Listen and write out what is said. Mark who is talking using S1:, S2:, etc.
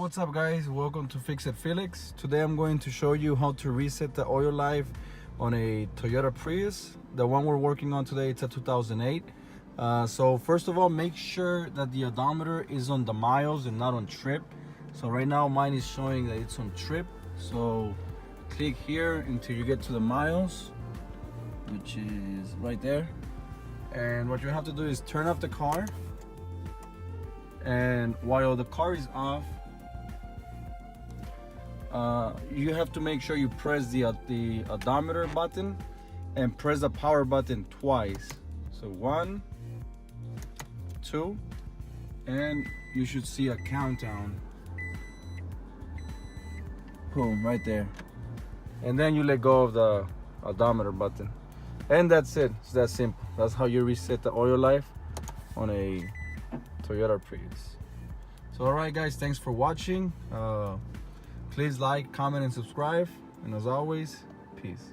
S1: what's up guys? Welcome to Fix It Felix. Today I'm going to show you how to reset the oil life on a Toyota Prius. The one we're working on today, it's a 2008. So first of all, make sure that the odometer is on the miles and not on trip. So right now mine is showing that it's on trip. So click here until you get to the miles, which is right there. And what you have to do is turn off the car. And while the car is off, you have to make sure you press the odometer button and press the power button twice. So 1, 2, and you should see a countdown. Boom, right there. And then you let go of the odometer button. And that's it. It's that simple. That's how you reset the oil life on a Toyota Prius. So alright guys, thanks for watching. Please like, comment and subscribe, and as always, peace.